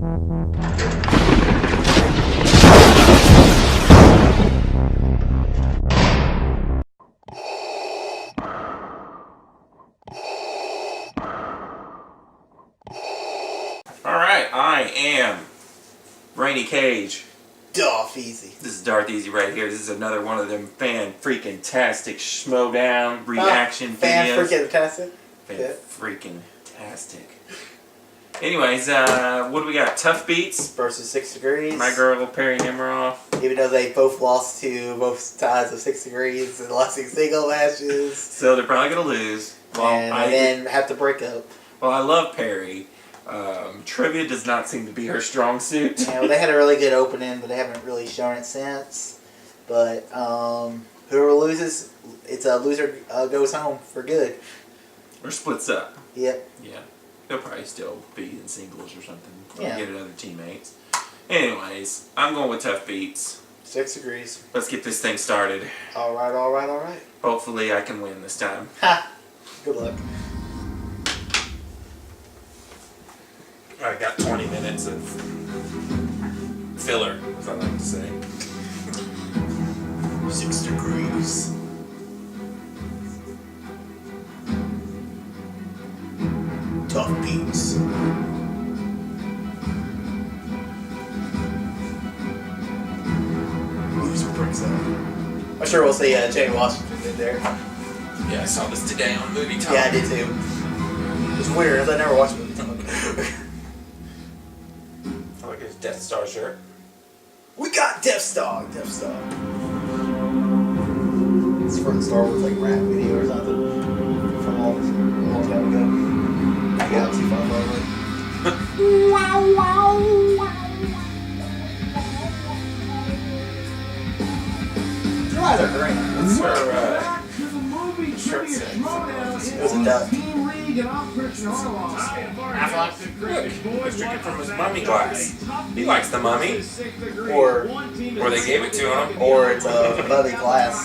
Alright, I am Rainy Cage. Tuff easy. This is Darth Easy right here. This is another one of them fan-freaking-tastic Schmoedown reaction videos. Fan-freaking-tastic? Fan-freaking-tastic. Anyways, what do we got? Tuff Beats versus 6 Degrees. My girl, Perry Nemiroff. Even though they both lost to both sides of 6 Degrees in the last 6 single matches. So they're probably going to lose. Well, and then have to break up. Well, I love Perry. Trivia does not seem to be her strong suit. Yeah, well, they had a really good opening, but they haven't really shown it since. But whoever loses, it's a loser goes home for good. Or splits up. Yep. Yeah. They'll probably still be in singles or something. Yeah. Get other teammates. Anyways, I'm going with Tuff Beats. 6 Degrees. Let's get this thing started. Alright, alright, alright. Hopefully I can win this time. Ha! Good luck. I got 20 minutes of filler, as I like to say. 6 Degrees. Tuff Beats. Loser breaks up. I'm sure we'll see Jamie Washington in there. Yeah, I saw this today on Movie Time. Yeah, I did too. It's weird, I never watched Movie Time. I like his Death Star shirt. We got Death Star! Death Star. It's from the Star Wars like rap video or something. From a long time ago. Galaxy far, far away. Wow, wow, wow. Your eyes are green. That's her, Shirt set. It was a duck. Affleck. Look, he's drinking from his mummy glass. He likes the mummy. Or they gave it to him. Or it's a mummy glass.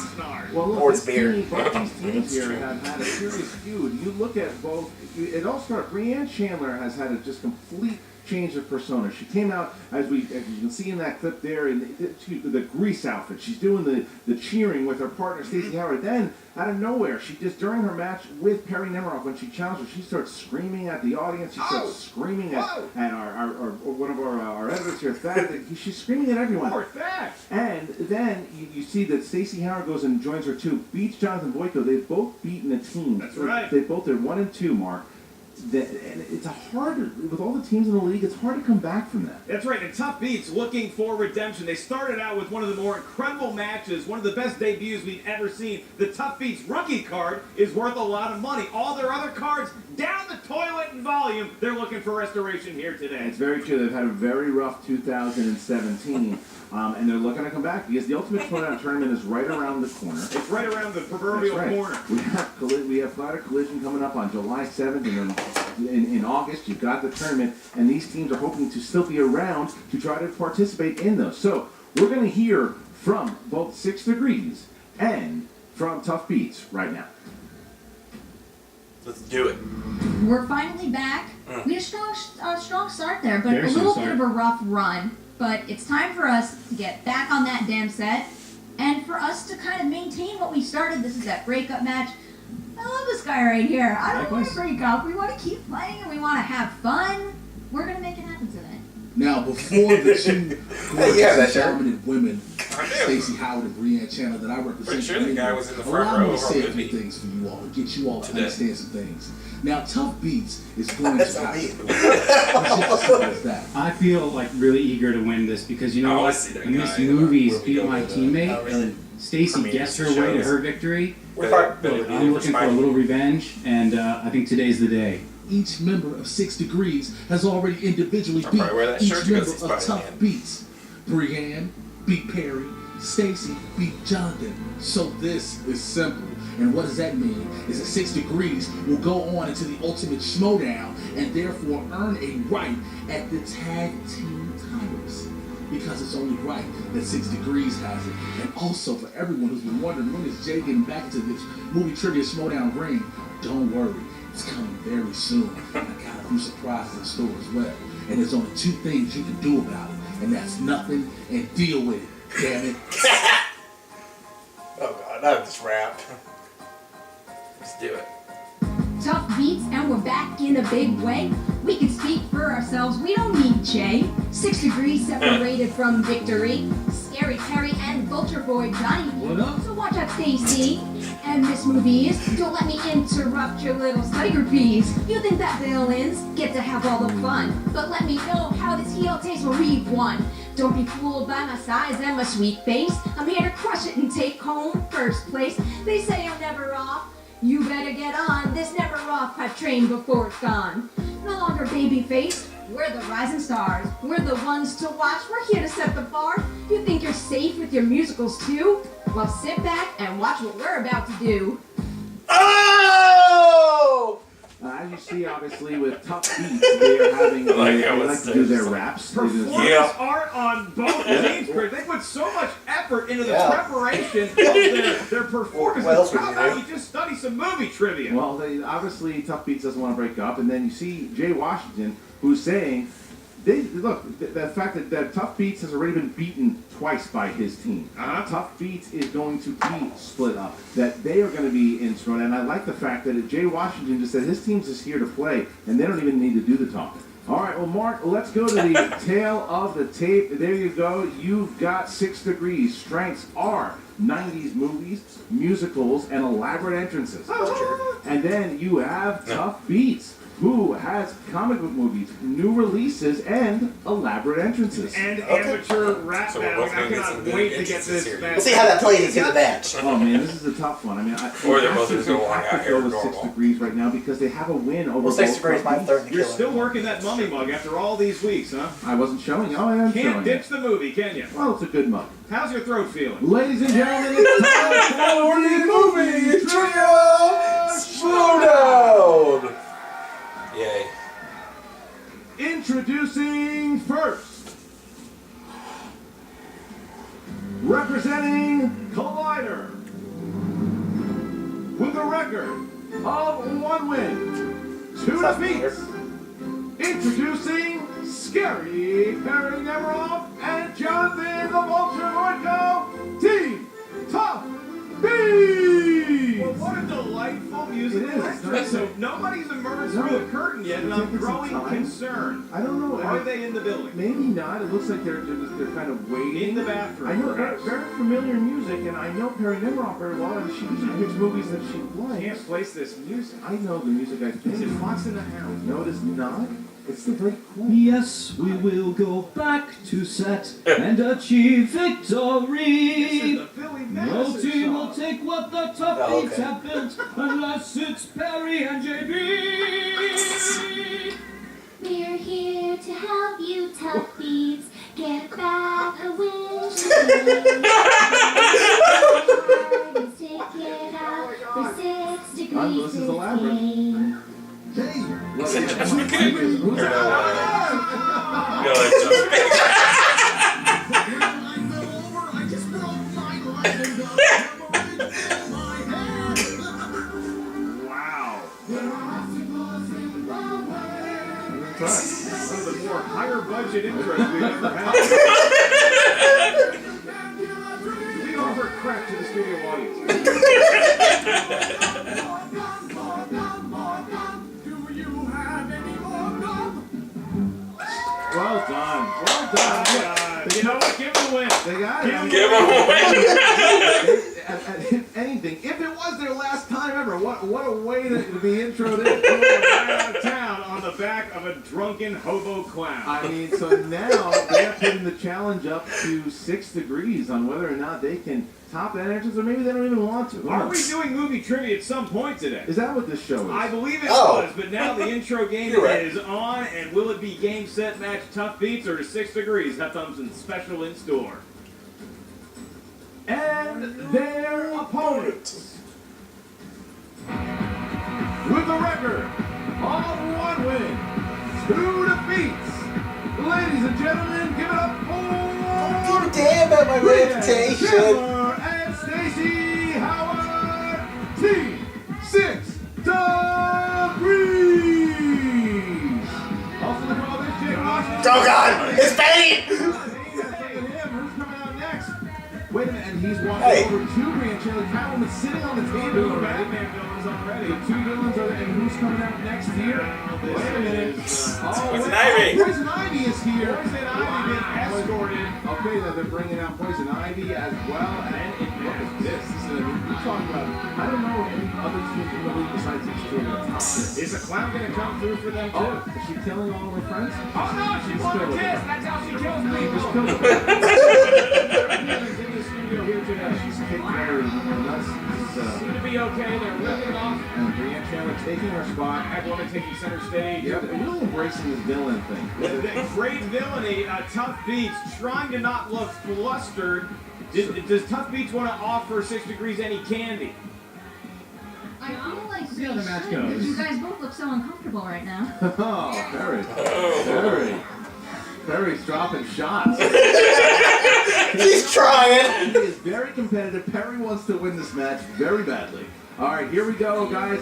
Or it's beer. Both these teams here have had a serious feud. You look at both. It all started. Brianne Chandler has had a just complete change of persona. She came out, as you can see in that clip there, in the grease outfit. She's doing the cheering with her partner Stacey Howard. Then, out of nowhere, she just, during her match with Perry Nemiroff, when she challenged her, she starts screaming at the audience. She starts screaming at one of our editors here, Thad. She's screaming at everyone. And then you see that Stacey Howard goes and joins her too. Beats Jonathan Boyko. They've both beaten a team. That's right. They both are 1 and 2, Mark. And it's with all the teams in the league, it's hard to come back from that. That's right, and Tuff Beats looking for redemption. They started out with one of the more incredible matches, one of the best debuts we've ever seen. The Tuff Beats rookie card is worth a lot of money. All their other cards down the toilet in volume. They're looking for restoration here today. It's very true. They've had a very rough 2017, and they're looking to come back because the Ultimate Schmoedown tournament is right around the corner. It's right around the proverbial corner. We have Fighter Collision coming up on July 7th, and then in August you've got the tournament, and these teams are hoping to still be around to try to participate in those. So we're going to hear from both 6 Degrees and from Tuff Beats right now. Let's do it. We're finally back. We had a strong start there, but Very a little strong bit of a rough run. But it's time for us to get back on that damn set and for us to kind of maintain what we started. This is that breakup match. I love this guy right here. I don't want to break up. We want to keep playing and we want to have fun. We're going to make it happen today. Now, before the two that shirt. dominant women, Stacey Howard and Brianne Chandler, that I represent, Pretty sure the guy was in the front allow row me to of our say a movie. few things for you all, to get you all to Today. understand some things. Now, Tuff Beats is going That's to not me. that. I feel like really eager to win this because you know Oh, I what? see that In this guy, movie's where we Beat go My with, Teammate, Oh, really? Stacey I mean, guessed her it's way to shows. her victory. But I'm looking for a little revenge, and I think today's the day. Each member of 6 Degrees has already individually I'll beat probably wear that each shirt to go member see of Tuff Spider-Man. Beats. Brianne beat Perry, Stacey beat Jonathan. So this is simple. And what does that mean? Is that 6 Degrees will go on into the Ultimate Schmoedown and therefore earn a right at the tag team titles. Because it's only right that 6 Degrees has it. And also for everyone who's been wondering, when is Jay getting back to this movie trivia Schmoedown ring? Don't worry, it's coming very soon. I got a few surprises in store as well. and there's only two things you can do about it, and that's nothing and deal with it. Damn it. Oh God, not this rap. Let's do it. Tough beats, and we're back in a big way. We can speak for ourselves, we don't need Jay. 6 degrees separated from victory. Scary Terry and Vulture Boy Johnny. What up? So watch out, Stacy and Miss Movies. Don't let me interrupt your little study groupies. You think that villains get to have all the fun, but let me know how this heel tastes when we've won. Don't be fooled by my size and my sweet face. I'm here to crush it and take home first place. They say I'm never off. You better get on this never off pipe train before it's gone. No longer baby face, we're the rising stars. We're the ones to watch, we're here to set the bar. You think you're safe with your musicals too? Well, sit back and watch what we're about to do. Oh! As you see, obviously, with Tuff Beats, they are having, they like to do their raps. Performance art on both teams, Chris. They put so much effort into the preparation of their performance. What else would How you about do? you just study some movie trivia? Well, obviously, Tuff Beats doesn't want to break up, and then you see Jay Washington, who's saying, the fact that Tuff Beats has already been beaten twice by his team. Tuff Beats is going to be split up. That they are going to be in Schmoedown. And I like the fact that Jay Washington just said his team's just here to play, and they don't even need to do the talking. All right, well, Mark, let's go to the tail of the tape. There you go. You've got 6 degrees. Strengths are 90s movies, musicals, and elaborate entrances. And then you have Tuff Beats, who has comic book movies, new releases, and elaborate entrances. And amateur rap battling. I cannot wait to get this match. We'll see how that plays into the match. Oh man, this is a tough one. I mean, Or they're both just going out have to here go with 6 normal. degrees right now because they have a win over Well, 6 both degrees might Tuff third to You're kill still it. working that mummy mug after all these weeks, huh? Beats. I wasn't showing. Oh, I am Can't showing. ditch the movie, can you? Well, it's a good mug. How's your throat feeling? Ladies and gentlemen, it's time for the movie Trio Schmoedown! Yay. Introducing first, representing Collider, with a record of 1 win, 2 defeats. Introducing Scary Perry Nemiroff and Jonathan the Vulture Voitko, Team Tuff Beats. Well, what a delightful music. It is. So nobody's emerged through the curtain yet, and I'm Taking some growing time. concerned. I don't know. Are they in the building? Maybe not. It looks like they're kind of waiting. In the bathroom, I know perhaps. very familiar music, and I know Perry Nemiroff very well, and she usually picks movies that she likes. Can't place this music. I know the music I Is it think. Fox in the Hound? No, it is not. It's the great queen. Yes, we will go back to set and achieve This is victory. the Billy No Madison team will song. take what the Tuff Oh, Beats okay. have built unless it's Perry and JB. We're here to help you, Tuff Beats, get back a win. Stick it out for 6 degrees This is elaborate. this game. Who's You're that? no way. No, that's just Wow. Impressed. One of the more higher budget intros we've ever had. We offer crack to the studio audience. Well done. Well done. You know what? Give them a win. They got it. Give them away. If anything, if it was their last time ever, what a way to be introed in. Right out of town on the back of a drunken hobo clown. I mean, so now they're putting the challenge up to 6 degrees on whether or not they can top that entrance, or maybe they don't even want to. Who Are knows? we doing movie trivia at some point today? Is that what this show is? I believe it Oh. was, but now the intro game You're right. is on, and will it be game, set, match, Tuff Beats, or 6 degrees? Have something special in store. And their opponents, with a record of 1 win, 2 defeats. Ladies and gentlemen, give it up for Give a damn about my reputation. Schiller and Stacy Howard, Team 6 degrees. Also the crowd is Jay Washington Oh God! It's Bane! Who's coming out next? Wait a minute, and he's walking Hey. over two Grand Chandler. Catwoman's sitting on the table already. Batman villains already. The two villains are, and who's coming out next here? Wait a minute. Poison Ivy. Poison Ivy is here. Poison Ivy being escorted. Okay, then they're bringing out Poison Ivy as well. And look at this. We're talking about, I don't know any other teams in the league besides these two are going to top this. Is the clown going to come through for them too? Oh, is she killing all of her friends? Oh no, she She's wants a killing kiss. them. That's how she kills Just people. kill them. In the studio here today. She's kicked her nuts. Seem to be okay. They're ripping it off. And Brianne Chandler taking her spot. Catwoman taking center stage. Yeah, they're really embracing this villain thing. The great villainy, Tough Beats, trying to not look flustered. Does Tough Beats want to offer 6 Degrees any candy? I feel like See how the match should, goes. because you guys both look so uncomfortable right now. Oh, Perry. Perry's dropping shots. He's trying. He is very competitive. Perry wants to win this match very badly. All right, here we go, guys.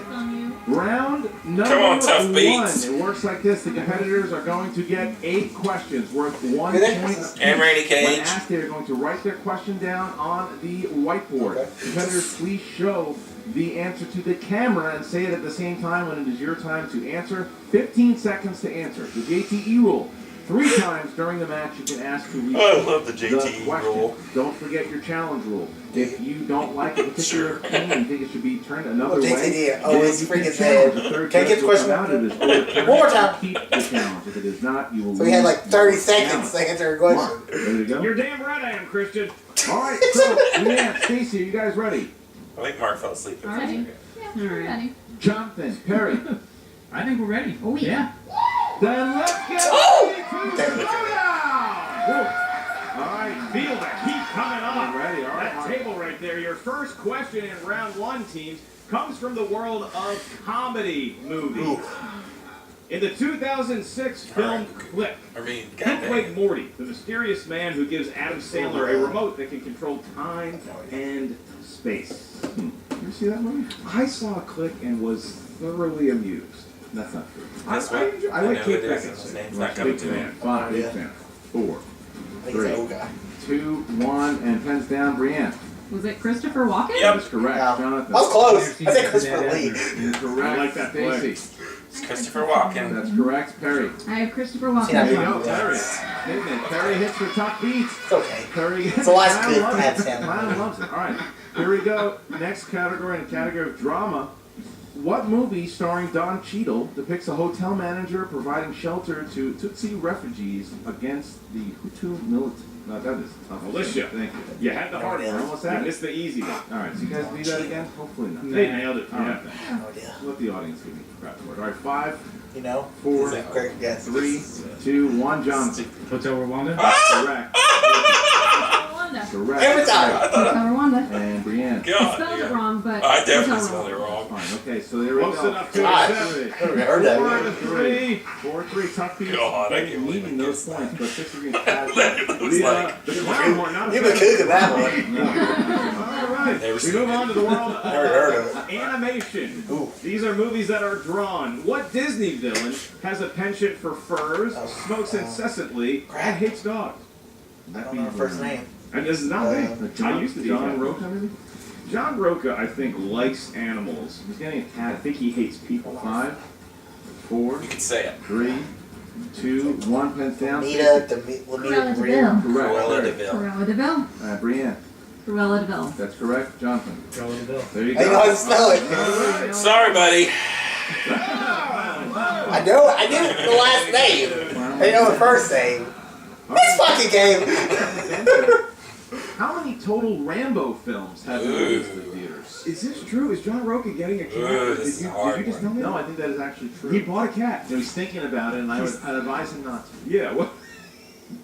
Round number Come on, Tough 1. Beats. It works like this. The competitors are going to get 8 questions worth 1 point apiece. And Randy When Cage. asked, they're going to write their question down on the whiteboard. Okay. Competitors, please show the answer to the camera and say it at the same time when it is your time to answer. 15 seconds to answer. The JTE rule. 3 times during the match you can ask to repeat I love the JTE question. rule. Don't forget your challenge rule. If you don't like a particular Sure. thing and think it should be turned another way, JTE, then it's you can freaking challenge. dead. The third Can I get judge the will question come out of this order. One more time. Keep the challenge. If it is not, you will So we had lose like 30 your seconds to challenge. answer a question. Mark, ready to go? You're damn right I am, Christian. All right, so Leanne, Stacy, are you guys ready? I think Mark fell asleep. Ready? Yeah, we're ready. Jonathan, Perry. I think we're ready. Oh, yeah. Then let's get Damn it. All right, feel the heat coming on. Ready, all right, That Mark. table right there. Your first question in round 1, teams, comes from the world of comedy movies. In the 2006 film Click, Wake Morty, the mysterious man who gives Adam Sandler a remote that can control time and space. You ever see that movie? I saw Click and was thoroughly amused. That's not true. Guess what? I like know Kate who it is. Beckinsale. His name's not coming Big to me. fan. 5, big Yeah. fan. 4, I think he's an old guy. 2, 1, and pens down. Brianne. Was it Christopher Walken? Yep. That is correct. Yeah. Jonathan. I was close. I said Christopher Lee. Correct. I like that play. Stacy. It's Christopher Walken. That's correct. Perry. I have Christopher See, I Walken. There you Yeah. go, Perry. Isn't it? Perry hits for top beats. It's okay. Perry gets It's the last Clown clip loves I had it. Sam. Clown loves it. All right. Here we go. Next category, in the category of drama. What movie starring Don Cheadle depicts a hotel manager providing shelter to Tutsi refugees against the Hutu militant? No, that is tough. Militia. Thank you. You had the hard Yeah. one. Almost You had it. missed the easy one. All right, so you guys do that again? Hopefully not. They nailed it. All right. Yeah. No idea. Let the audience give me crap for it. All right, 5, You know? 4, It's a great guess. 3, 2, 1. Johnson. Hotel Rwanda. Correct. Rwanda. Correct. Every time. Hotel Rwanda. And Brianne. I God, spelled it yeah. wrong, but I definitely Hotel spelled it Rwanda. wrong. Fine. Okay, so there we Close go. enough to God. accept. Never heard that. 4 out of 3. 4-3. Tough beats. God, I can't believe Needing I those guessed points, but 6 degrees It past. was like, The clown horn, not a You've been fan. cooking that one. All right. Never We seen move it. on to the world Never heard of of animation. Ooh. These are movies that are drawn. What Disney villain has a penchant for furs, smokes incessantly, and hates dogs? I don't know her first name. And this is not me. I used to be John that. Roca, maybe? John Roca, I think, likes animals. He's getting a I cat. think he hates people. 5, 4, You can say it. 3, 2, 1. Pens down. Lamita Cruella DeVille. DeVille. Correct. Cruella DeVille. Cruella DeVille. Brianne. Cruella DeVille. That's correct. Jonathan. Cruella DeVille. There you I know how go. to spell it. Sorry, buddy. I knew the last name. I didn't know the first name. This fucking game. How many total Rambo films have been released in theaters? Is this true? Is John Roca getting a cat? Ooh, this is a hard did you just one. tell me? No, I think that is actually true. He bought a cat. You know, he's thinking about it, and I'd advise him not to. Yeah, what?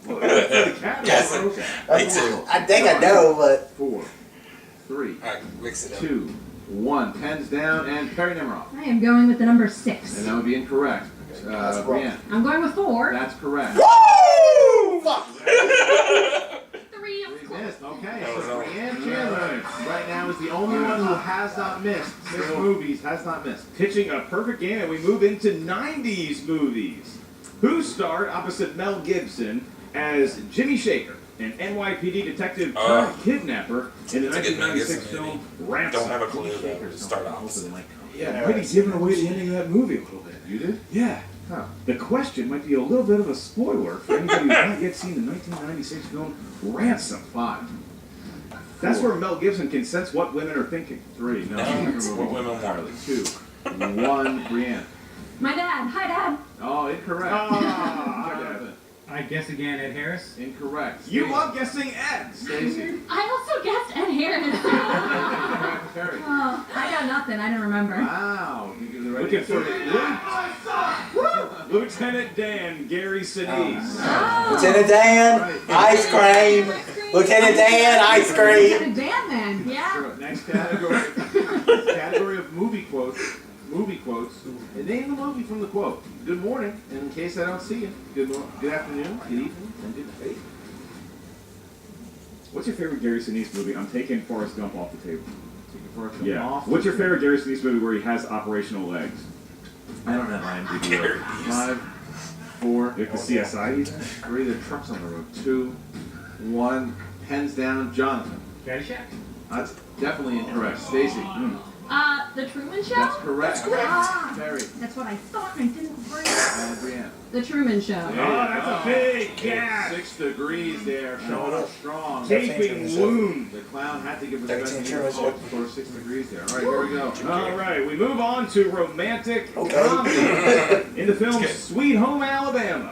Well, the cat. Yes. Okay. Me too. I think I know, but 4, 3, Alright, mix it up. 2, 1. Pens down, and Perry Nemiroff. I am going with the number 6. And that would be incorrect. That's wrong. Brianne. I'm going with 4. That's correct. woo! Fuck. 3, of We course. missed. Okay, That was so all. Brianne Chandler right now is the only one who has not missed. 6 movies has not missed. Pitching a perfect game, and we move into 90s movies. who starred opposite Mel Gibson as Jimmy Shaker, an NYPD detective turned kidnapper in the 1996 film Ransom. Don't have a clue though. Start off. Yeah, might be giving away the ending of that movie a little bit. You did? Yeah. Huh. The question might be a little bit of a spoiler for anybody who's not yet seen the 1996 film Ransom. 5. That's where Mel Gibson can sense what women are thinking. 3. No. What women want. Entirely. 2. 1. Brienne. My dad. Hi, Dad. Oh, incorrect. Ah, Jonathan. I guess again, Ed Harris. Incorrect. You love guessing Ed. Stacy. I also guessed Ed Harris. Perry. Oh, I got nothing. I don't remember. Wow. You give the right Looking answer. for Lieutenant Dan, Gary Sinise. Oh. Lieutenant Dan, ice cream. Lieutenant Dan, ice cream. Lieutenant Dan, then. Yeah. Sure. Next category. Category of movie quotes. Movie quotes. And name the movie from the quote. Good morning, and in case I don't see you, good afternoon, good evening, and good day. What's your favorite Gary Sinise movie? I'm taking Forrest Gump off the table. Taking Forrest Gump Yeah. off. What's your favorite Gary Sinise movie where he has operational legs? I don't have IMDb. 5, 4, Like the CSI even? 3. The trucks on the road. 2, 1. Hands down, Jonathan. Caddyshack. That's definitely incorrect. Stacy. The Truman Show? That's correct. Ah, Terry. that's what I thought. I didn't bring. And Brienne. The Truman Show. Oh, that's a big gap. 6 degrees there, showing up strong. Gaping wound. The clown had to give us 13 a Truman Show. for 6 degrees there. All right, here we go. All right, we move on to romantic Okay. comedy. In the film Sweet Home Alabama,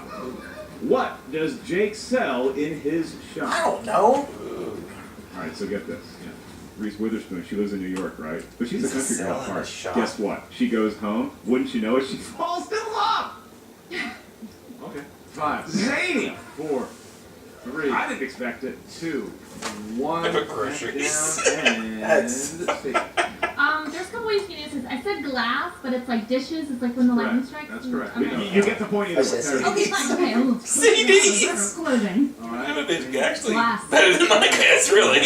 what does Jake sell in his I shop? don't know. All right, so get this. Reese Witherspoon, she lives in New York, right? But she's a country girl at heart. Guess what? She goes home. Wouldn't you know it? She falls in love. Okay. 5, Zany. 4, 3, I didn't expect it. 2, 1. Have a groceries. And That's- Stacy. There's a couple ways you can use this. I said glass, but it's like dishes. It's like when the lightning strikes. That's correct. Okay. You get the point either way. That's it. Okay, fine. Okay. Ooh. CDs. Clothing. All Yeah, right. but it's actually Glass. better than my guess, really.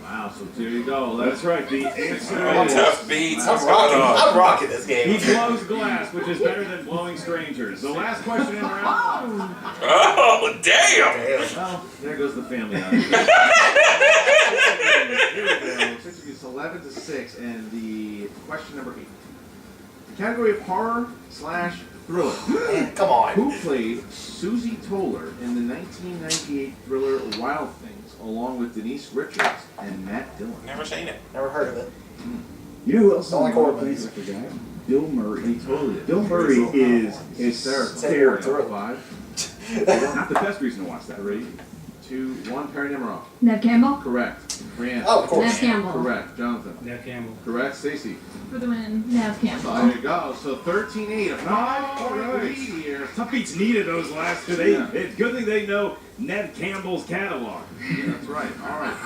Wow, so there you go. That's right. The answer All is tough beats. I'm What's going on? rocking this he game. blows glass, which is better than blowing strangers. The last question in round one. Oh, damn! Well, there goes the family on it. Here we go. It's 11 to 6, and the question number 8. The category of horror / thriller. Man, come on. Who played Susie Toller in the 1998 thriller Wild Things, along with Denise Richards and Matt Dillon? Never seen it. Never heard of it. You know who else Don't like horror is movies. I forgot? Bill Murray. He totally did. Bill Murray is hysterical. hysterical. 5, Not the best reason to watch that. 3, 2, 1. Perry Nemiroff. Ned Campbell. Correct. Brienne. Oh, of course. Ned Campbell. Correct. Jonathan. Nev Campbell. Correct. Stacy. For the win. Nev Campbell. There you go. So 13-8. A 5-point All right. lead here. Tough Beats needed those last two. Yeah. It's good thing they know Ned Campbell's catalog. Yeah, that's right. All right.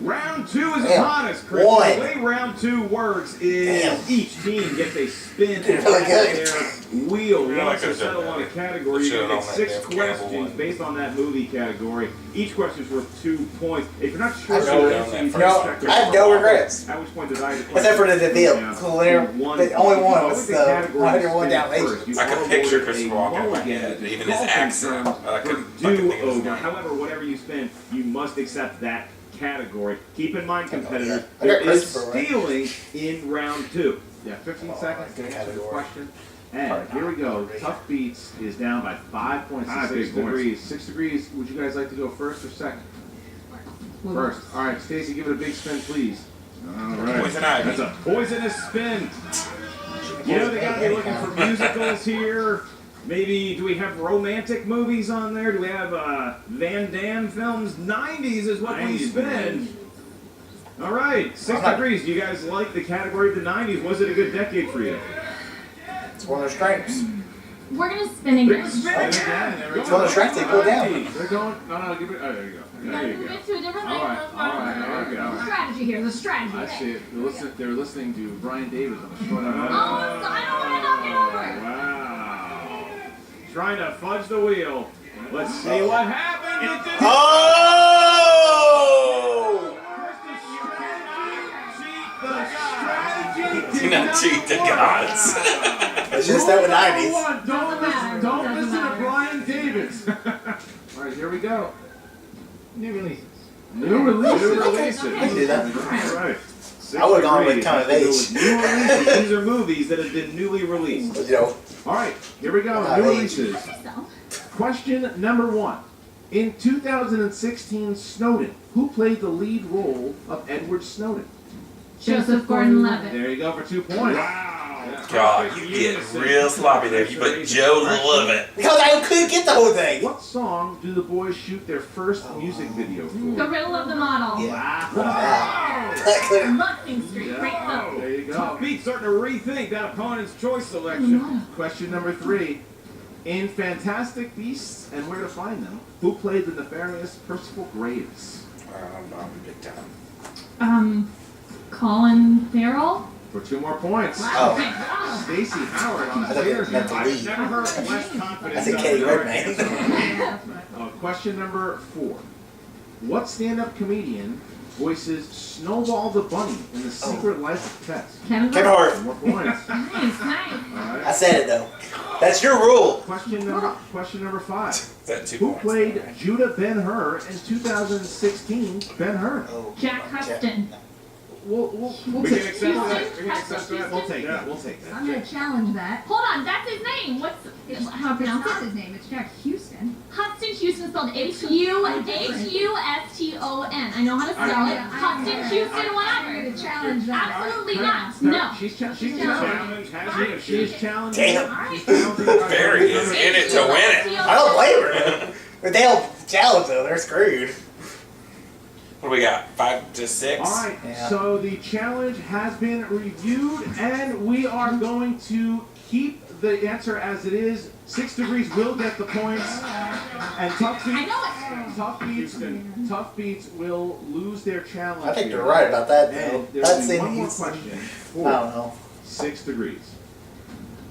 Round 2 is the Damn. hottest, Chris. One. The way round 2 works is Damn. each team gets a spin Really on good. their wheel. Yeah, I Once you could've done settle that. on a category, you Should've get known that 6 Nev Campbell questions one. based on that movie category. Each question is worth 2 points. If you're not sure, I of know the that. answer, you No, can check I have no regrets. At which point the die Except for the DeVille. So there, the only one was the 101 Dalmatians. I could picture Christopher Walken in my head, even his accent. I couldn't think of his Do-over. name. However, whatever you spend, you must accept that category. Keep in mind, competitors, I got there is Christopher, right? stealing in round 2. Yeah, 15 seconds to good answer the category. question. And here we go. Tough Beats is down by 5 points to 6 big points. degrees. 6 degrees. Would you guys like to go first or second? First. All right, Stacy, give it a big spin, please. All right. Poison Ivy. That's a poisonous spin. You know, they got to be looking for musicals here. Maybe, do we have romantic movies on there? Do we have Van Damme films? 90s is what we 90s, spin. All right, 6 degrees. Do you guys like the category of the 90s? Was it a good decade for you? It's one of their strengths. We're gonna spin again. Spin again. again. It's one of the strengths they pull down. They're going. No, give it. Oh, there you go. There Gotta you move go. it to a different All right, thing. all right, there you go. The strategy here. The strategy. I see it. They're listening to Brian Davis on the Schmoedown. Oh, so I don't wanna knock it over. Wow. Trying to fudge the wheel. Let's see what happened. It didn't. Oh! Do not cheat the gods. It's just that with 90s. Don't here we go. New releases. New releases. New releases. I can do that. All right. I would've gone with 6 Coming of degrees. Age. New releases. These are movies that have been newly released. You know, All right, here we go. Coming New of Age. releases. Question number 1. In 2016 Snowden, who played the lead role of Edward Snowden? Joseph Gordon-Levitt. There you go for 2 points. Wow. God, you get real sloppy there. You put Joe Lovett. because I couldn't get the whole thing. What song do the boys shoot their first music video for? The Riddle of the Model. Yeah. Wow. Mustang Street. Great film. There you Tough go. Beat starting to rethink that opponent's choice selection. Question number 3. In Fantastic Beasts and Where to Find Them, who played the nefarious Percival Graves? I'm big time. Colin Farrell. For 2 more points. Oh, Stacey Howard on I the thought chair it meant here. to I've lead. never heard less confidence. I said out Katie of Redmayne. Question number 4. What stand-up comedian voices Snowball the Bunny in The Secret Life of Pets? Kevin Kevin Hart. Hart. 2 more points. Nice. All I right. said it though. That's your rule. Question number 5. Is that 2 Who points? played Okay. Judah Ben-Hur in 2016 Ben-Hur? Oh, Jack Huston. We'll We can take accept that. We can accept that. We'll take that. We'll take that. I'm gonna challenge that. Hold on, that's his name. What's how to It's pronounce not it? his name. It's Jack Houston. Huston Houston spelled Huston. I know how to spell it. Yeah, Huston Houston, I'm whatever. gonna challenge that. Absolutely not. No. She's challenged. Challenge has been She's challenged. Damn. She's challenging. Barry is in it to win it. I don't blame her. If they don't challenge though, they're screwed. What do we got? 5 to 6? All right, Yeah. so the challenge has been reviewed, and we are going to keep the answer as it is. 6 degrees will get the points, and Tough Beats, Tough Beats will lose their challenge. I think here. you're right about that though. And there That's will be in one more his. question I for don't know. 6 degrees.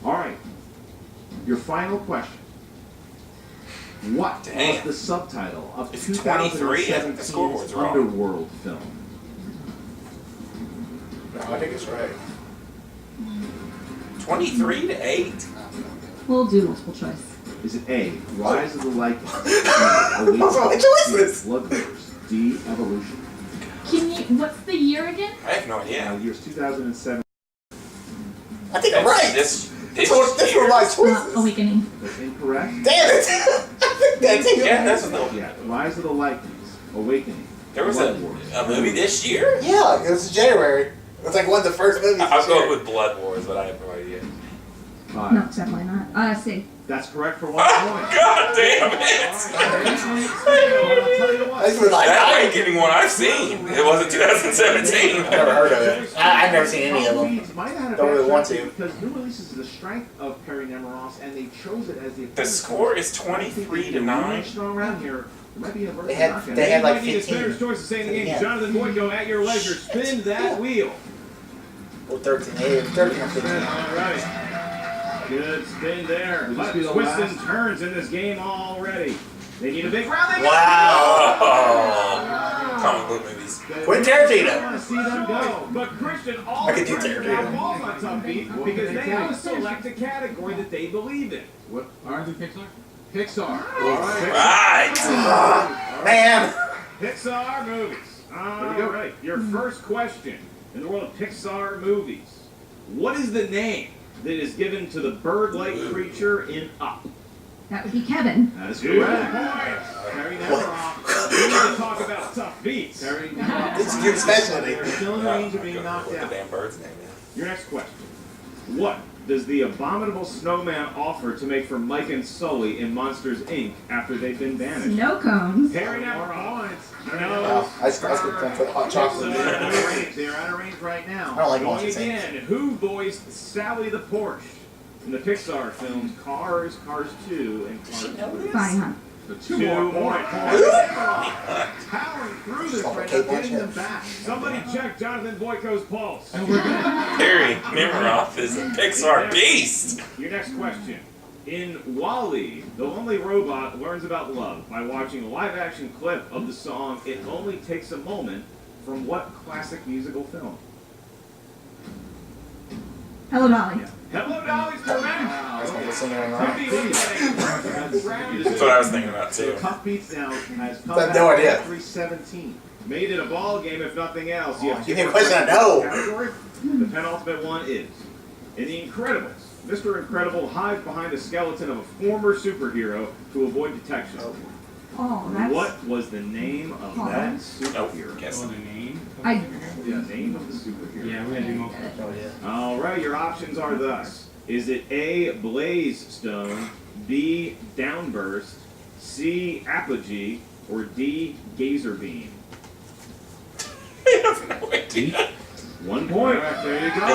All right, your final question. What Damn. was the subtitle of It's 23. I think the 2017's scoreboard's wrong. Underworld film? No, I think it's right. 23 to 8? We'll do multiple choice. Is it A, Rise of the Lycans, What's wrong with choices? Blood Wars, D, Evolution? Can you? What's the year again? I have no idea. Years 2007. I think I'm right. This That's what my choices. Awakening. That's incorrect. Damn it! I think that's it. Yeah, that's what Yeah, Rise of the Lycans, Awakening. there was Blood Wars. a movie this year? Yeah, it was January. It was like one of the first movies. I'll this go year. with Blood Wars, but I have no idea. Five. No, definitely not. C. That's correct for 1 Oh, point. God damn it! I'll tell you what. This was like That I ain't getting one I've seen. It wasn't 2017. never heard of it. I've never seen any of them. Beats might have had a Don't bad really want track to. Because new releases is the strength of Perry Nemiroff's, and they chose it as the. The score is 23 to 9. Strong around here. There might be a They had- they had like Might need a 15. spinner's choice to say in the game. Yeah. Jonathan Boyko, at your leisure, spin that wheel. Well, 13, 13 or 15. All right. Good spin there. Will this But be the twists last? and turns in this game already. They need a big round. They Wow. Oh. Comic book movies. Quentin I Tarantino. want to see them go. But Christian, all I could do Christian Tarantino. have balls on Tough Beat because they have to select a category that they believe in. What? Art and Pixar? Pixar. All right. Right! Ah, man. Pixar movies. There you go. Alright, your first question in the world of Pixar movies. What is the name that is given to the bird-like creature in Up? That would be Kevin. That is correct. Terry Nemiroff. We need to talk about Tough Beats. Terry Nemiroff. This is your specialty. They're still in range of being What knocked the out. damn bird's name is. Your next question. What does the abominable snowman offer to make for Mike and Sully in Monsters, Inc. after they've been banished? Snow cones. Terry Nemiroff. Wow, I just put them for the hot chocolate. They're out of range. They're out of range right I now. don't like Going Monsters, Inc. again, who voiced Sally the Porsche in the Pixar films Cars, Cars 2, and Cars 3? Fine, huh? The 2 more more points. points. Powering through this Oh, right Kate now, getting Blanchett. them back. Somebody check Jonathan Boyko's pulse. Terry Nemiroff is a Pixar beast. Your next question. In WALL-E, the lonely robot learns about love by watching a live-action clip of the song It Only Takes a Moment from what classic musical film? Hello, Dolly. Hello, Dolly's correct. I was gonna listen to him. Tuffy was round That's what I was thinking about too. Tough Beats now has come I have back no idea. at 317. Made it a ball game, if nothing else. You have Give two me a more question I questions in know. the category. The penultimate one is, in The Incredibles, Mr. Incredible hides behind a skeleton of a former superhero to avoid detection. Oh, that's. What was the name of that superhero? Guess. Oh, the name? I. The name of the superhero. Yeah, we had to do most. No idea. All right, your options are thus. Is it A, Blaze Stone, B, Downburst, C, Apogee, or D, Gazer Beam? I have no idea. 1 point. There you go.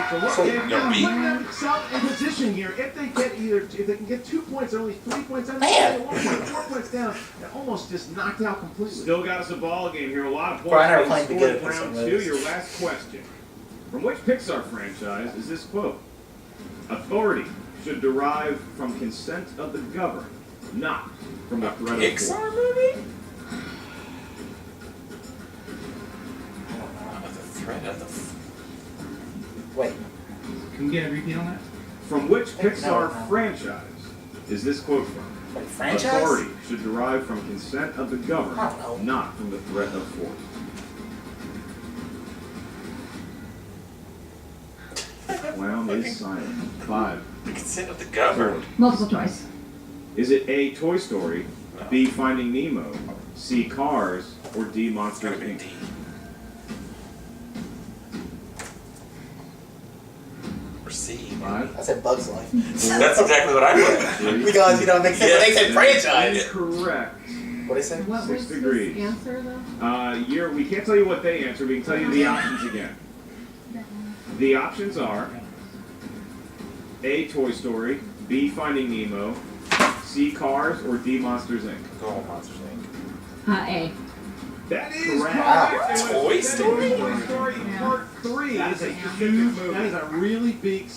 So look, Sweet. they've No, got to B. put themselves in position here. If they can get 2 points, they're only 3 points down. Man. 1 point, 4 points down. They're almost just knocked out completely. Still got us a ball game here. A lot of Brian and I were points playing being together scored in for round some 2. Your last question. From which Pixar franchise is this quote? Authority should derive from consent of the governed, not from the threat of force. Pixar movie? The threat of the. Wait. Can we get a repeat on that? From which Pixar No. franchise is this quote from? Wait, franchise? Authority should derive from consent of the governed, I don't know. not from the threat of force. Clown is silent. 5. The consent of the government. Multiple choice. Is it A, Toy Story, B, Finding Nemo, C, Cars, or D, It's Monsters, gotta be Inc.? D. Or C. 5. I said Bugs Life. That's exactly what I put. Because you don't make sense. Yeah. They said franchise. Incorrect. What did they say? What 6 was degrees. this answer though? We can't tell you what they answer. We can tell you the options again. The options are A, Toy Story, B, Finding Nemo, C, Cars, or D, Monsters, Inc. Go on, Monsters Inc. A. That is Correct. correct. It was Toy Story? Toy Story Part 3. That It's is a a specific huge, movie. that is a really big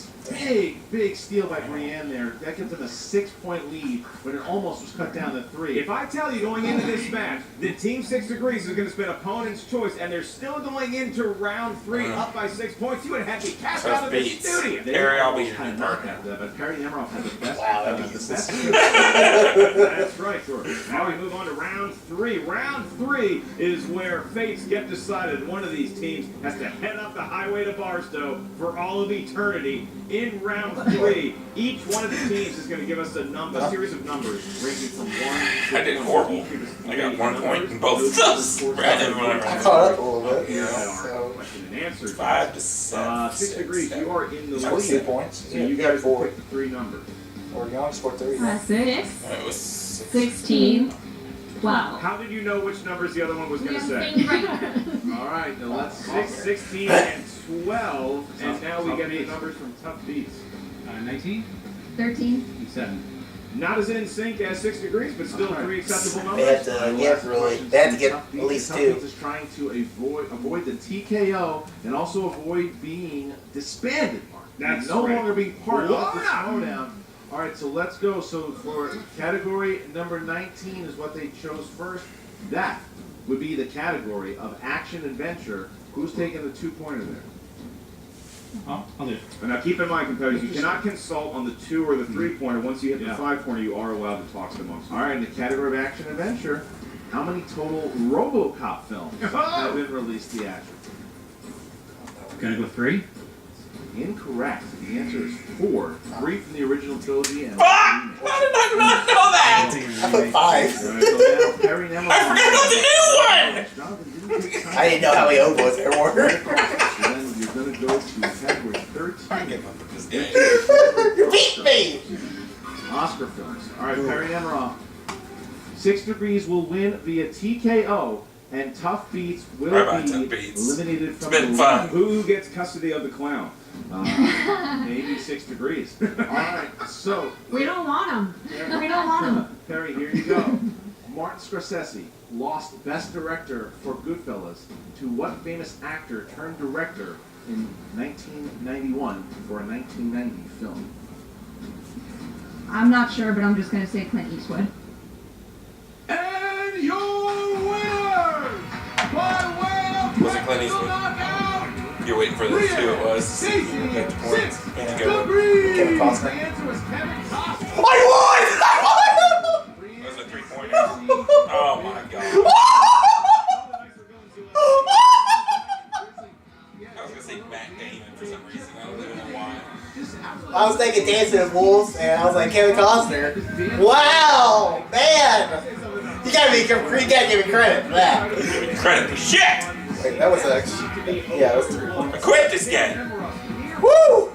steal by Brienne there. That gives them a 6-point lead, but it almost was cut down to 3. If I tell you going into this match that Team 6 Degrees is going to spin opponent's choice and they're still going into round 3 up by 6 points, you would have to cast out Tough of the beats. studio. Harry, I'll be your Had new not partner. had that, but Perry Nemiroff had the best. Wow, that'd the be best. That's right, George. Now we move on to round 3. Round 3 is where fates get decided. One of these teams has to head up the highway to Barstow for all of eternity. In round 3, each one of the teams is going to give us a series of numbers ranging from 1 to I did horrible. I got 1 point in both stuffs. Rather than I whatever. caught up a little bit. Here Yeah, at our so question and answer. 5 to 7. 6 Degrees, you are in the I was 2 lead. points. So you guys will pick the 3 numbers. Or you only scored 3. 6. It was 6. 16. 12. How did you know which numbers the other one was going to say? All right, now let's 6, 16, and 12. And now we get the numbers from Tough Beats. 19 13. and 7. Not as in sync as 6 Degrees, but still 3 acceptable They had numbers. they had to get at least Tough 2. Beats is trying to avoid the TKO and also avoid being disbanded, Mark. That's no right. longer being part of the Wow. Schmoedown. All right, so let's go. So for category number 19 is what they chose first. That would be the category of action adventure. Who's taking the 2-pointer there? Oh, I'll do it. And now keep in mind, competitors, you cannot consult on the 2 or the 3-pointer. Once you hit the Yeah. 5-pointer, you are allowed to talk amongst All right, in the category of action adventure, how many total RoboCop films have been released theatrically? Gonna go 3? Incorrect. The answer is 4. 3 from the original trilogy and Fuck! How did I not know that? I put 5. So now Perry Nemiroff. I forgot about the new one! Jonathan didn't take time. I didn't know how many oboes there were. So then you're going to go to category 13. I give up with this game. You beat me! Oscar films. All right, Perry Nemiroff. 6 Degrees will win via TKO, and Tough Beats will Bye-bye, be Tough Beats. eliminated from It's been the fun. Who gets custody of the clown? Maybe 6 Degrees. All right, so We don't want them. We don't want them. Perry, here you go. Martin Scorsese lost Best Director for Goodfellas to what famous actor turned director in 1991 for a 1990 film? I'm not sure, but I'm just going to say Clint Eastwood. And your winners, by way of Was it Clint Eastwood? knockout, You're waiting for those two it was to see if you get the points. And you go. Kevin Costner. The answer was Kevin Costner. I won! Those are 3-pointers. Oh my god. I was gonna say Matt Damon for some reason. I don't even know why. I was thinking Dancing with Wolves, and I was like, Kevin Costner. Wow! Man! You gotta give me credit for that. Credit for shit! Wait, that was actually... Yeah, that was 3 points. I quit this game. Woo!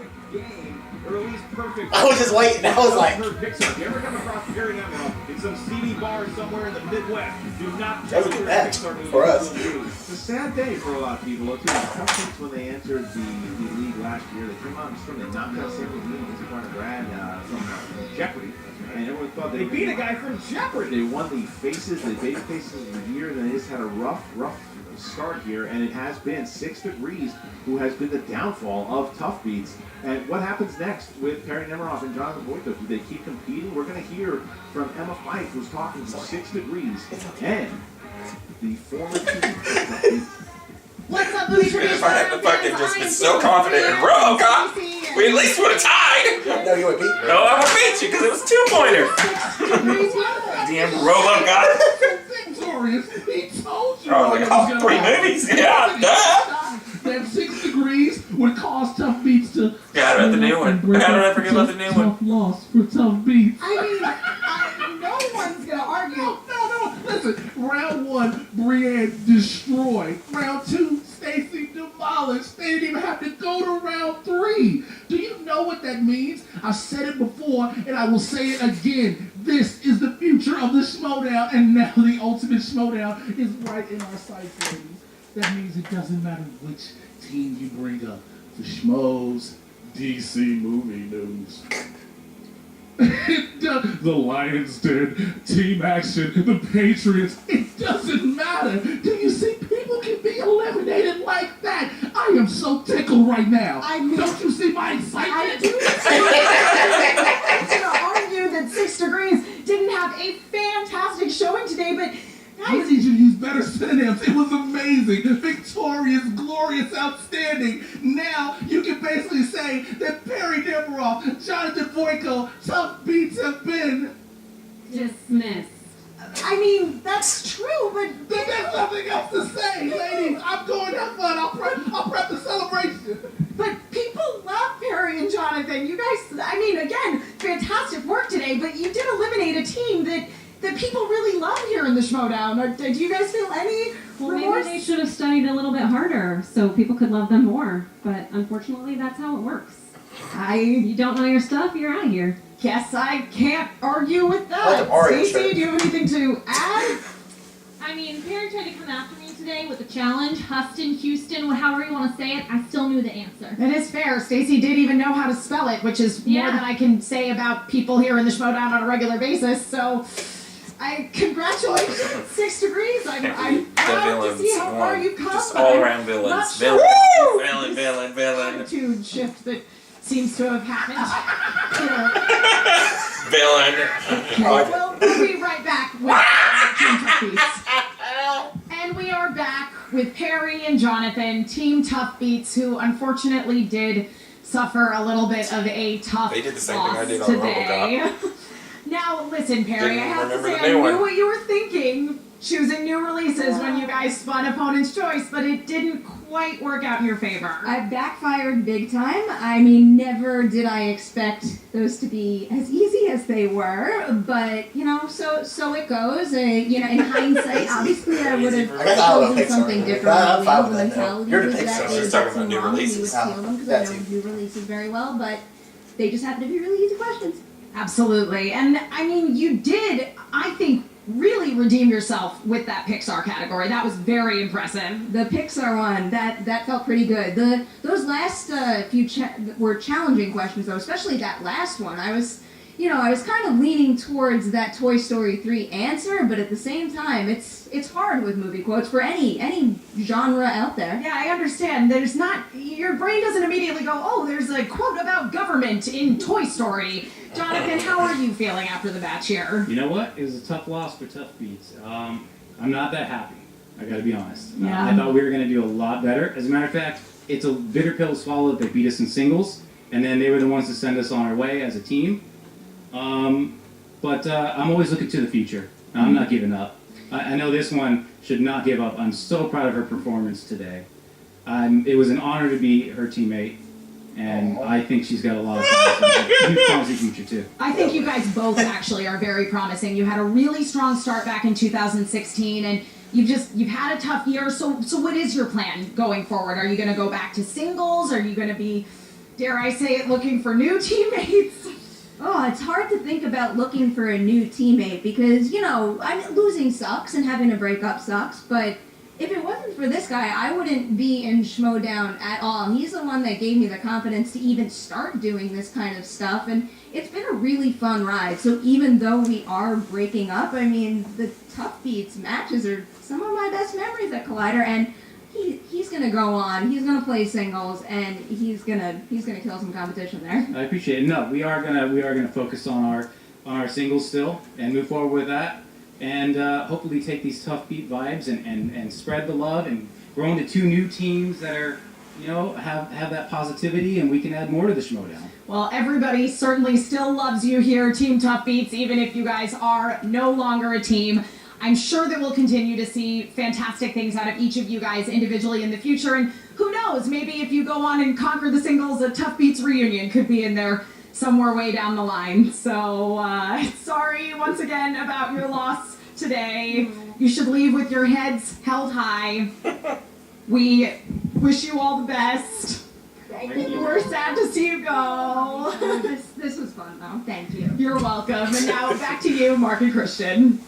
Or at least perfect. I was just waiting. I was like... Pixar. If you ever come across Perry Nemiroff in some seedy bar somewhere in the Midwest, do not That was a good match for us. It's a sad day for a lot of people. Too. Some kids, when they entered the league last year, they came out and strong. They knocked out Sam McGee and his partner Brad from Jeopardy. And everyone thought They beat a guy from Jeopardy. They won the baby faces of the year. They just had a rough start here, and it has been 6 Degrees who has been the downfall of Tuff Beats. And what happens next with Perry Nemiroff and Jonathan Boyko? Do they keep competing? We're going to hear from Emma Fife, who's talking to 6 Degrees and the former team. What's up, Louis? If I had fucking just been so confident in RoboCop, we at least would have tied. No, you would beat me. No, I would beat you because it was 2-pointer. Damn RoboCop. Victorious. He told you. I was like, oh, 3 movies? Yeah, duh. That 6 Degrees would cause Tuff Beats to. Yeah, I read the new one. How did I forget about the new one? Tough loss for Tuff Beats. I mean, no one's gonna argue. No. Listen, round 1, Brienne destroyed. Round 2, Stacy demolished. They didn't even have to go to round 3. Do you know what that means? I've said it before, and I will say it again. This is the future of the Schmoedown, and now the ultimate Schmoedown is right in our sights, ladies. That means it doesn't matter which team you bring up. The Schmoes, DC movie news. The Lions Den, Team Action, the Patriots. It doesn't matter. Do you see people can be eliminated like that? I am so tickled right now. Don't you see my excitement? I do. I'm gonna argue that 6 Degrees didn't have a fantastic showing today, but I need you to use better synonyms. It was amazing, victorious, glorious, outstanding. Now you can basically say that Perry Nemiroff, Jonathan Boyko, Tuff Beats have been dismissed. I mean, that's true, but there's nothing else to say, ladies. I'm going to have fun. I'll prep the celebration. But people love Perry and Jonathan. You guys, I mean, again, fantastic work today, but you did eliminate a team that people really love here in the Schmoedown. Do you guys feel any remorse? Maybe they should have studied a little bit harder so people could love them more. But unfortunately, that's how it works. You don't know your stuff, you're out of here. Guess I can't argue with that. Stacey, do you have anything to add? I mean, Perry tried to come after me today with a challenge. Huston, Houston, however you want to say it, I still knew the answer. It is fair. Stacey did even know how to spell it, which is more than I can say about people here in the Schmoedown on a regular basis. So, I congratulate 6 Degrees. I'm proud to see how far you've come. Just all around villains. Not sure Villain. attitude shift that seems to have happened. Villain. Well, we'll be right back with Team Tuff Beats. And we are back with Perry and Jonathan, Team Tuff Beats, who unfortunately did suffer a little bit of a tough They did the same loss thing I did on today. RoboCop. Now, listen, Perry, Didn't I have to remember say, the I new knew one. what you were thinking, choosing new releases when you guys spun Opponent's Choice, but it didn't quite work out in your favor. I backfired big time. I mean, never did I expect those to be as easy as they were, but, you know, so it goes. You know, in hindsight, obviously I would have chosen something different. I'm fine with The that now. mentality You're the was Pixar. that they She's got talking about some new wrong, we would releases. steal them because I know new releases very well, but they just happen to be really easy questions. Absolutely. And, I mean, you did, I think, really redeem yourself with that Pixar category. That was very impressive. The Pixar one, that felt pretty good. Those last few were challenging questions, though, especially that last one. I was kind of leaning towards that Toy Story 3 answer, but at the same time, it's hard with movie quotes for any genre out there. Yeah, I understand. Your brain doesn't immediately go, oh, there's a quote about government in Toy Story. Jonathan, how are you feeling after the match here? You know what? It was a tough loss for Tuff Beats. I'm not that happy. I gotta be honest. Yeah. I thought we were gonna do a lot better. As a matter of fact, it's a bitter pill to swallow that they beat us in singles, and then they were the ones to send us on our way as a team. But I'm always looking to the future. I'm not giving up. I know this one should not give up. I'm so proud of her performance today. It was an honor to be her teammate, and I think she's got a lot of promising future too. I think you guys both actually are very promising. You had a really strong start back in 2016, and you've had a tough year. So what is your plan going forward? Are you going to go back to singles? Are you going to be, dare I say it, looking for new teammates? Oh, it's hard to think about looking for a new teammate because, losing sucks and having a breakup sucks, but if it wasn't for this guy, I wouldn't be in Schmoedown at all. He's the one that gave me the confidence to even start doing this kind of stuff, and it's been a really fun ride. So even though we are breaking up, the Tuff Beats matches are some of my best memories at Collider, and he's gonna go on. He's gonna play singles, and he's gonna kill some competition there. I appreciate it. No, we are gonna focus on our singles still and move forward with that, and hopefully take these Tuff Beat vibes and spread the love and grow into 2 new teams that are have that positivity, and we can add more to the Schmoedown. Well, everybody certainly still loves you here, Team Tuff Beats, even if you guys are no longer a team. I'm sure that we'll continue to see fantastic things out of each of you guys individually in the future, and who knows, maybe if you go on and conquer the singles, a Tuff Beats reunion could be in there somewhere way down the line. So, sorry once again about your loss today. You should leave with your heads held high. We wish you all the best. Thank you. We're sad to see you go. This was fun, though. Thank you. You're welcome. And now back to you, Mark and Christian.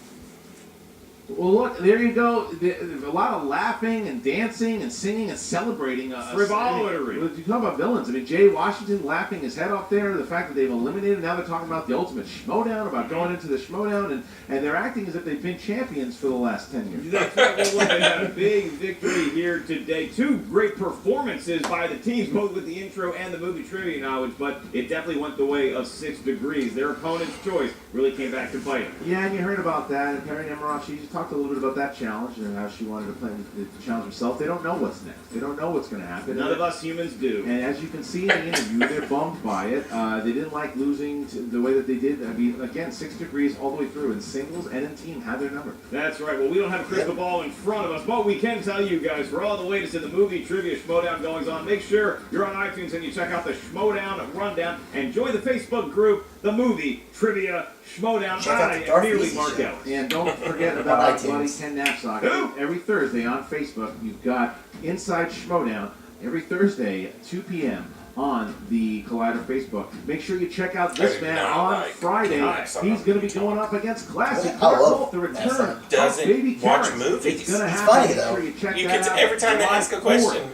Well, look, there you go. There's a lot of laughing and dancing and singing and celebrating. Frivolity. You talk about villains. Jay Washington laughing his head off there. The fact that they've eliminated. Now they're talking about the ultimate Schmoedown, about going into the Schmoedown, and they're acting as if they've been champions for the last 10 years. That's right. Well, look, they had a big victory here today. 2 great performances by the teams, both with the intro and the movie trivia knowledge, but it definitely went the way of 6 degrees. Their opponent's choice really came back to bite them. Yeah, and you heard about that. And Perry Nemiroff, she talked a little bit about that challenge and how she wanted to play the challenge herself. They don't know what's next. They don't know what's going to happen. None of us humans do. And as you can see in the interview, they're bummed by it. They didn't like losing the way that they did. Again, 6 degrees all the way through in singles and in team had their number. That's right. Well, we don't have a crystal ball in front of us, but we can tell you guys, for all the latest in the movie trivia Schmoedown goings on, make sure you're on iTunes and you check out the Schmoedown Rundown and join the Facebook group, The Movie Trivia Schmoedown. I am merely Mark Ellis. And don't forget about our buddy Ken Knapsack. Every Thursday on Facebook, you've got Inside Schmoedown. Every Thursday at 2 p.m. on the Collider Facebook. Make sure you check out this man on Friday. He's going to be going up against Classic Mark, the return of Baby watch Carrots. movies. It's going to Funny, happen. Make though. sure you check You that can out. every time they ask a question,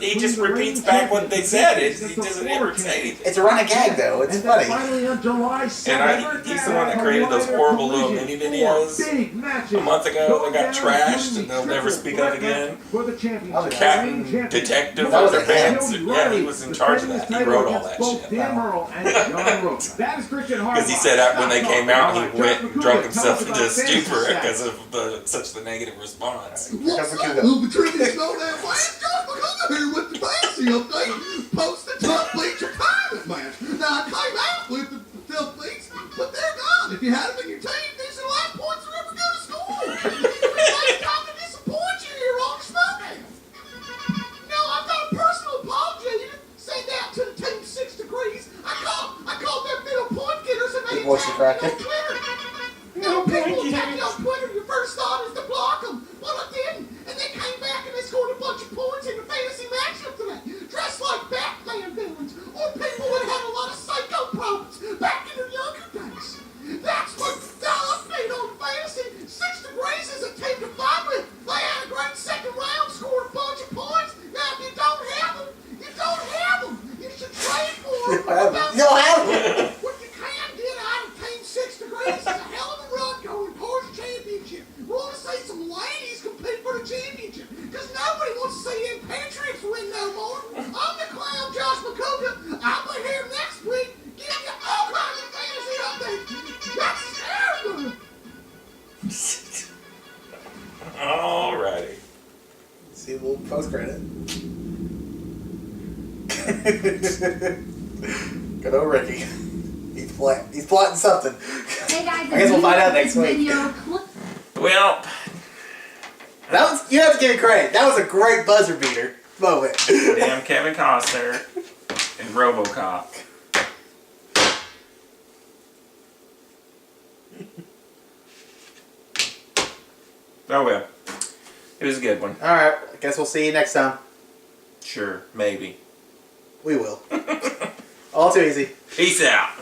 he just repeats Between back what they said. He the doesn't former ever say anything. It's a running gag, though. It's And then funny. finally on July 7th, And he's the one that created those horrible little mini videos big matches a month ago that got going down trashed in and they'll the never speak of triple again. For the championship. Captain, detective, That was other a hit. bands. Yeah, he was in charge of that. He wrote all that shit. Dan Merle and John Roach. That is Christian Harbaugh. Because he said when they came out, he went and drunk himself Tell us into about stupor Fantasy because of such the negative response. What's up, Movie Trivia Schmoedown fans? Josh McCullough here with the fantasy update. Post the Tuff Beats retirement match. Now, I came out with the Tuff Beats, but they're gone. If you had them in your team, these are the last points you're ever going to score. It's time to disappoint you here on Schmoedown. No, I've got a personal apology to send out to the team 6 degrees. I called their middle point getters and they Voice attacked me cracking. on Twitter. No, people attack you on Twitter. Your first thought is to block them. Well, I didn't. And they came back and they scored a bunch of points in the fantasy matchup today. Dressed like Batman villains or people that had a lot of psycho problems back in their younger days. That's what I've made on fantasy. 6 degrees is a team to fight with. They had a great second round, scored a bunch of points. Now, if you don't have them, you don't have them. You should trade for them. You don't have them. What you can get out of Team 6 degrees is a hell of a run going towards championship. We want to see some ladies compete for the championship because nobody wants to see them Patriots win no more. I'm the clown, Josh McCullough. I'll be here next week giving you all kinds of fantasy updates. That's terrible. Alrighty. See a little post credit. Good old Ricky. He's plotting something. Hey guys, I guess we'll find out next week. Well, That was, you have to give me credit. That was a great buzzer beater moment. damn Kevin Costner and RoboCop. Oh well, it was a good one. Alright, I guess we'll see you next time. Sure, maybe. We will. All too easy. Peace out.